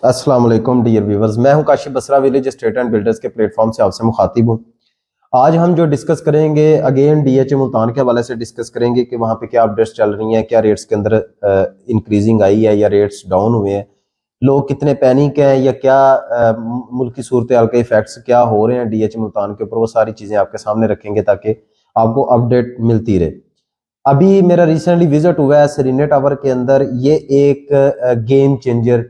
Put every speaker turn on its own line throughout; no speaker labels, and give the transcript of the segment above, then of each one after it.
अस्सलाम वालेकुम dear viewers, मैं हूं Kashif Basra village estate and builders के प्लेटफॉर्म से आपसे मुखातिब हूं। आज हम जो डिस्कस करेंगे अगेन डीएचए मुल्तान के हवाले से डिस्कस करेंगे कि वहां पे क्या अपडेट्स चल रही हैं, क्या रेट्स के अंदर इंक्रीजिंग आई है या रेट्स डाउन हुए हैं, लोग कितने पैनिक हैं या क्या मुल्क की सूरत हाल के इफेक्ट्स क्या हो रहे हैं डीएचए मुल्तान के ऊपर, वो सारी चीज़ें आपके सामने रखेंगे ताकि आपको अपडेट मिलती रहे। अभी मेरा रिसेंटली विजिट हुआ है सरीने टावर के अंदर। ये एक गेम चेंजर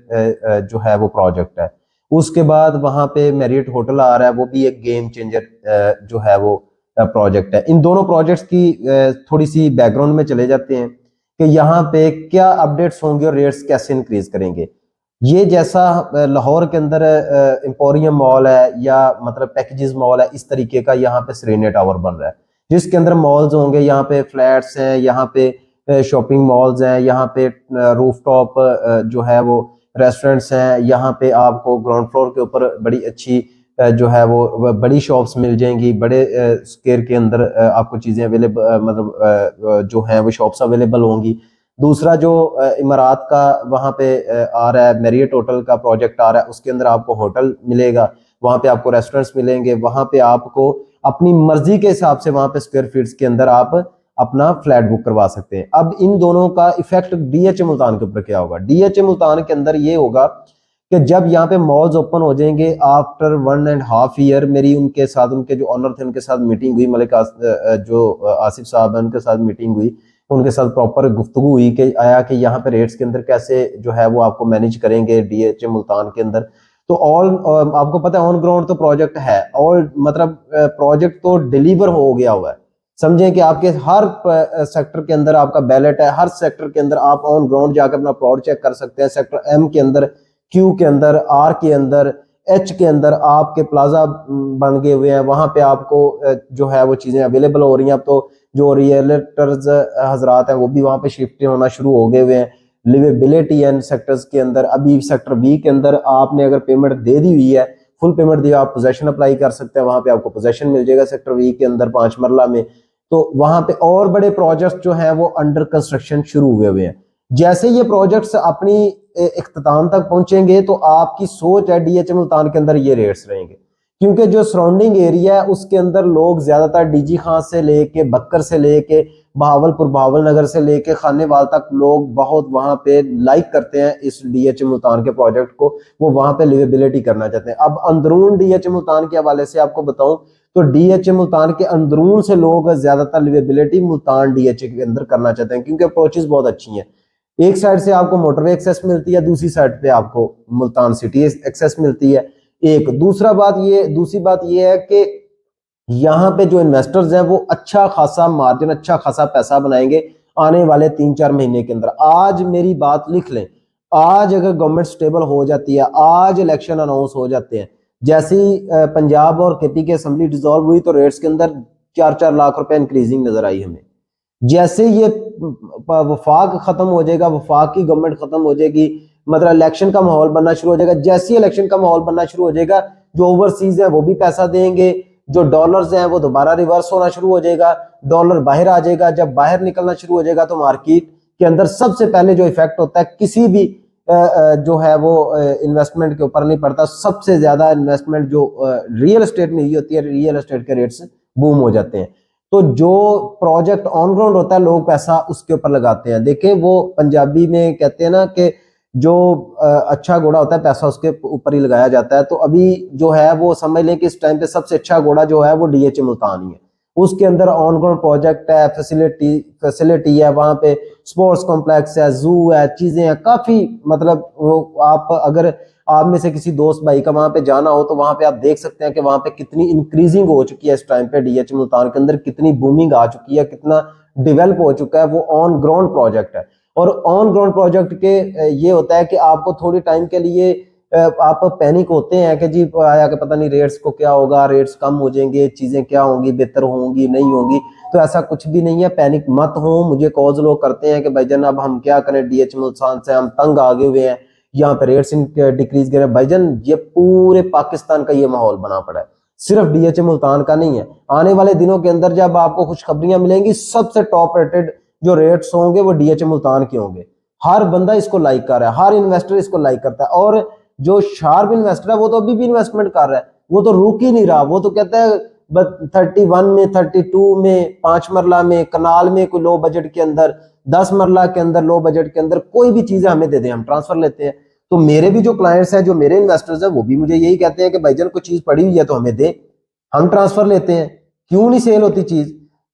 जो है वो प्रोजेक्ट है। उसके बाद वहां पे मैरियट होटल आ रहा है, वो भी एक गेम चेंजर जो है वो प्रोजेक्ट है। इन दोनों प्रोजेक्ट्स की थोड़ी सी बैकग्राउंड में चले जाते हैं कि यहाँ पे क्या अपडेट्स होंगे और रेट्स कैसे इंक्रीज करेंगे। ये जैसा लाहौर के अंदर एम्पोरियम मॉल है या मतलब पैकेजेस मॉल है, इस तरीके का यहाँ पे सरीने टावर बन रहा है जिसके अंदर मॉल्स होंगे। यहाँ पे फ्लैट्स हैं, यहाँ पे शॉपिंग मॉल्स हैं, यहाँ पे रूफटॉप जो है वो रेस्टोरेंट्स हैं। यहाँ पे आपको ग्राउंड फ्लोर के ऊपर बड़ी अच्छी जो है वो बड़ी शॉप्स मिल जाएंगी। बड़े स्क्वायर के अंदर आपको चीज़ें अवेलेबल मतलब जो है वो शॉप्स अवेलेबल होंगी। दूसरा जो इमारात का वहाँ पे आ रहा है, मैरियट होटल का प्रोजेक्ट आ रहा है, उसके अंदर आपको होटल मिलेगा, वहाँ पे आपको रेस्टोरेंट्स मिलेंगे, वहाँ पे आपको अपनी मर्जी के हिसाब से वहाँ पे स्क्वायर फीट्स के अंदर आप अपना फ्लैट बुक करवा सकते हैं। अब इन दोनों का इफेक्ट डीएचए मुल्तान के ऊपर क्या होगा? डीएचए मुल्तान के अंदर ये होगा कि जब यहाँ पे मॉल्स ओपन हो जाएंगे आफ्टर 1.5 ईयर, मेरी उनके साथ, उनके जो ऑनर थे उनके साथ मीटिंग हुई, मलिक जो आसिफ साहब है उनके साथ मीटिंग हुई, उनके साथ प्रॉपर गुफ्तगू हुई कि आया कि यहाँ पे रेट्स के अंदर कैसे जो है वो आपको मैनेज करेंगे डीएचए मुल्तान के अंदर। तो ऑल आपको पता है ऑन ग्राउंड तो प्रोजेक्ट है, और मतलब प्रोजेक्ट तो डिलीवर हो गया हुआ है। समझें कि आपके हर सेक्टर के अंदर आपका बैलेट है, हर सेक्टर के अंदर आप ऑन ग्राउंड जाकर अपना प्लॉट चेक कर सकते हैं। सेक्टर एम के अंदर, क्यू के अंदर, आर के अंदर, एच के अंदर आपके प्लाजा बन गए हुए हैं। वहां पे आपको जो है वो चीजें अवेलेबल हो रही हैं। अब तो जो रियल्टर्स हजरात हैं वो भी वहां पे शिफ्ट होना शुरू हो गए हुए हैं। लिवेबिलिटी एंड सेक्टर्स के अंदर अभी सेक्टर बी के अंदर आपने अगर पेमेंट दे दी हुई है, फुल पेमेंट दिया, आप पोजेशन अप्लाई कर सकते हैं, वहां पे आपको पोजेशन मिल जाएगा सेक्टर बी के अंदर 5 मरला में। तो वहां पे और बड़े प्रोजेक्ट्स जो हैं वो अंडर कंस्ट्रक्शन शुरू हुए हुए हैं। जैसे ये प्रोजेक्ट्स अपनी इख्तिताम तक पहुंचेंगे तो आपकी सोच है डीएचए मुल्तान के अंदर ये रेट्स रहेंगे, क्योंकि जो सराउंडिंग एरिया है उसके अंदर लोग ज्यादातर डीजी खां से लेके बक्कर से लेके बहावलपुर, बहावल नगर से लेके खानेवाल तक लोग बहुत वहां पे लाइक करते हैं इस डीएचए मुल्तान के प्रोजेक्ट को। वो वहां पे लिवेबिलिटी करना चाहते हैं। अब अंदरून डीएचए मुल्तान के हवाले से आपको बताऊं तो डीएचए मुल्तान के अंदरून से लोग ज्यादातर लिवेबिलिटी मुल्तान डीएचए के अंदर करना चाहते हैं, क्योंकि अप्रोचेस बहुत अच्छी हैं। एक साइड से आपको मोटरवे एक्सेस मिलती है, दूसरी साइड पे आपको मुल्तान सिटी एक्सेस मिलती है। एक दूसरी बात ये है कि यहाँ पे जो इन्वेस्टर्स हैं वो अच्छा खासा मार्जिन, अच्छा खासा पैसा बनाएंगे आने वाले 3-4 महीने के अंदर। आज मेरी बात लिख लें, आज अगर गवर्नमेंट स्टेबल हो जाती है, आज इलेक्शन अनाउंस हो जाते हैं, जैसे ही पंजाब और केपी की असेंबली डिसॉल्व हुई तो रेट्स के अंदर 4-4 लाख रुपए इंक्रीजिंग नजर आई हमें। जैसे ये वफाक खत्म हो जाएगा, वफाक की गवर्नमेंट खत्म हो जाएगी, मतलब इलेक्शन का माहौल बनना शुरू हो जाएगा। जैसे ही इलेक्शन का माहौल बनना शुरू हो जाएगा, जो ओवरसीज है वो भी पैसा देंगे, जो डॉलर्स हैं वो दोबारा रिवर्स होना शुरू हो जाएगा, डॉलर बाहर आ जाएगा। जब बाहर निकलना शुरू हो जाएगा तो मार्केट के अंदर सबसे पहले जो इफेक्ट होता है किसी भी जो है वो इन्वेस्टमेंट के ऊपर नहीं पड़ता। सबसे ज्यादा इन्वेस्टमेंट जो रियल एस्टेट में ही होती है, रियल एस्टेट के रेट्स बूम हो जाते हैं। तो जो प्रोजेक्ट ऑन ग्राउंड होता है लोग पैसा उसके ऊपर लगाते हैं। देखें, वो पंजाबी में कहते हैं ना कि जो अच्छा घोड़ा होता है पैसा उसके ऊपर ही लगाया जाता है। तो अभी जो है वो समझ लें कि इस टाइम पे सबसे अच्छा घोड़ा जो है वो डीएचए मुल्तान ही है। उसके अंदर ऑन ग्राउंड प्रोजेक्ट है, फैसिलिटी है, वहां पे स्पोर्ट्स कॉम्प्लेक्स है, जू है, चीजें हैं काफी। मतलब वो आप अगर आप में से किसी दोस्त भाई का वहां पे जाना हो तो वहां पे आप देख सकते हैं कि वहां पे कितनी इंक्रीजिंग हो चुकी है इस टाइम पे डीएचए मुल्तान के अंदर, कितनी बूमिंग आ चुकी है, कितना डेवलप हो चुका है। वो ऑन ग्राउंड प्रोजेक्ट है। और ऑन ग्राउंड प्रोजेक्ट के ये होता है कि आपको थोड़ी टाइम के लिए आप पैनिक होते हैं कि जी आया कि पता नहीं रेट्स को क्या होगा, रेट्स कम हो जाएंगे, चीजें क्या होंगी, बेहतर होंगी, नहीं होंगी। तो ऐसा कुछ भी नहीं है, पैनिक मत हो। मुझे कॉल्स लोग करते हैं कि भाईजान अब हम क्या करें, डीएचए मुल्तान से हम तंग आ गए हुए हैं, यहाँ पे रेट्स डिक्रीज कर रहे हैं। भाईजान ये पूरे पाकिस्तान का ये माहौल बना पड़ा है, सिर्फ डीएचए मुल्तान का नहीं है। आने वाले दिनों के अंदर जब आपको खुशखबरियां मिलेंगी, सबसे टॉप रेटेड जो रेट्स होंगे वो डीएचए मुल्तान के होंगे। हर बंदा इसको लाइक कर रहा है, हर इन्वेस्टर इसको लाइक करता है। और जो शार्प इन्वेस्टर है वो तो अभी भी इन्वेस्टमेंट कर रहा है, वो तो रुक ही नहीं रहा। वो तो कहता है 31 में, 32 में, 5 मरला में, कनाल में, कोई लो बजट के अंदर, 10 मरला के अंदर, लो बजट के अंदर कोई भी चीजें हमें दे दें, हम ट्रांसफर लेते हैं। तो मेरे भी जो क्लाइंट्स हैं, जो मेरे इन्वेस्टर्स हैं, वो भी मुझे यही कहते हैं कि भाईजान कोई चीज पड़ी हुई है तो हमें दे, हम ट्रांसफर लेते हैं, क्यों नहीं सेल होती चीज।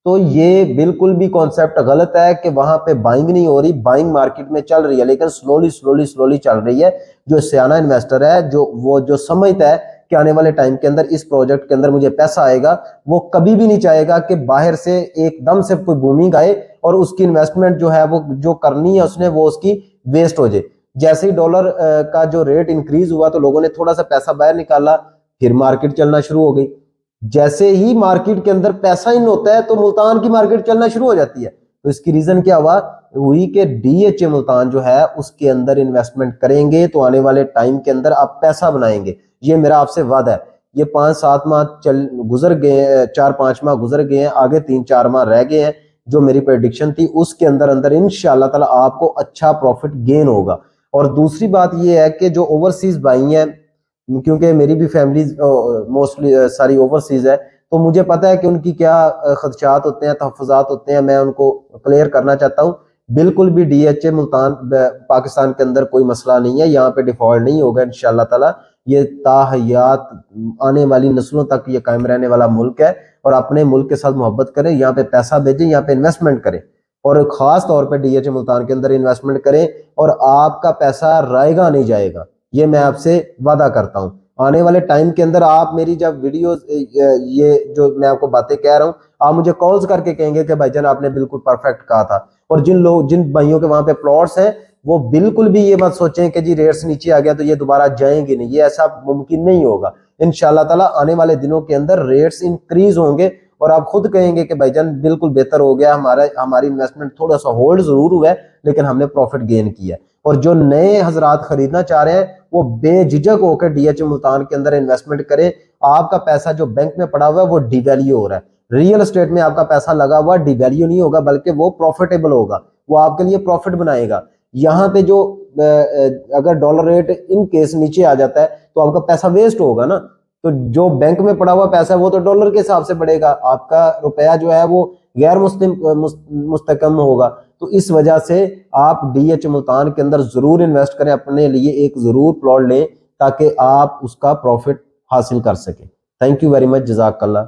तो ये बिल्कुल भी कॉन्सेप्ट गलत है कि वहां पे बाइंग नहीं हो रही। बाइंग मार्केट में चल रही है, लेकिन स्लोली स्लोली स्लोली चल रही है। जो सियाना इन्वेस्टर है, जो समझता है कि आने वाले टाइम के अंदर इस प्रोजेक्ट के अंदर मुझे पैसा आएगा, वो कभी भी नहीं चाहेगा कि बाहर से एकदम से कोई बूमिंग आए और उसकी इन्वेस्टमेंट जो है वो जो करनी है उसने वो उसकी वेस्ट हो जाए। जैसे ही डॉलर का जो रेट इंक्रीज हुआ तो लोगों ने थोड़ा सा पैसा बाहर निकाला, फिर मार्केट चलना शुरू हो गई। जैसे ही मार्केट के अंदर पैसा इन होता है तो मुल्तान की मार्केट चलना शुरू हो जाती है। तो इसकी रीजन क्या हुई कि डीएचए मुल्तान जो है उसके अंदर इन्वेस्टमेंट करेंगे तो आने वाले टाइम के अंदर आप पैसा बनाएंगे। ये मेरा आपसे वादा है। ये 5-7 माह गुजर गए, 4-5 माह गुजर गए हैं, आगे 3-4 माह रह गए हैं। जो मेरी प्रेडिक्शन थी उसके अंदर अंदर इंशाल्लाह ताला आपको अच्छा प्रॉफिट गेन होगा। और दूसरी बात ये है कि जो ओवरसीज भाई हैं, क्योंकि मेरी भी फैमिली मोस्टली सारी ओवरसीज है, तो मुझे पता है कि उनकी क्या खदशात होते हैं, तहफ़्फ़ुज़ात होते हैं। मैं उनको क्लियर करना चाहता हूँ। बिल्कुल भी डीएचए मुल्तान पाकिस्तान के अंदर कोई मसला नहीं है, यहाँ पे डिफॉल्ट नहीं होगा इंशाल्लाह ताला। ये ताहयात आने वाली नस्लों तक ये कायम रहने वाला मुल्क है। और अपने मुल्क के साथ मोहब्बत करें, यहाँ पे पैसा भेजें, यहाँ पे इन्वेस्टमेंट करें, और खास तौर पे डीएचए मुल्तान के अंदर इन्वेस्टमेंट करें, और आपका पैसा रायगा नहीं जाएगा। ये मैं आपसे वादा करता हूं। आने वाले टाइम के अंदर आप मेरी जब वीडियोस, ये जो मैं आपको बातें कह रहा हूं, आप मुझे कॉल्स करके कहेंगे कि भाईजान आपने बिल्कुल परफेक्ट कहा था। और जिन भाइयों के वहां पे प्लॉट्स हैं, वो बिल्कुल भी ये मत सोचें कि जी रेट्स नीचे आ गया तो ये दोबारा जाएंगे नहीं, ये ऐसा मुमकिन नहीं होगा। इंशाल्लाह ताला आने वाले दिनों के अंदर रेट्स इंक्रीज होंगे और आप खुद कहेंगे कि भाईजान बिल्कुल बेहतर हो गया, हमारी इन्वेस्टमेंट थोड़ा सा होल्ड जरूर हुआ है लेकिन हमने प्रॉफिट गेन किया। और जो नए हजरात खरीदना चाह रहे हैं वो बेझिझक होकर डीएचए मुल्तान के अंदर इन्वेस्टमेंट करें। आपका पैसा जो बैंक में पड़ा हुआ है वो डिवैल्यू हो रहा है। रियल एस्टेट में आपका पैसा लगा हुआ डिवैल्यू नहीं होगा, बल्कि वो प्रॉफिटेबल होगा, वो आपके लिए प्रॉफिट बनाएगा। यहाँ पे जो अगर डॉलर रेट इन केस नीचे आ जाता है तो आपका पैसा वेस्ट होगा ना। तो जो बैंक में पड़ा हुआ पैसा है वो तो डॉलर के हिसाब से बढ़ेगा, आपका रुपया जो है वो गैर मुस्तकम होगा। तो इस वजह से आप डीएचए मुल्तान के अंदर जरूर इन्वेस्ट करें, अपने लिए एक जरूर प्लॉट लें ताकि आप उसका प्रॉफिट हासिल कर सकें। थैंक यू वेरी मच, जज़ाकल्लाह।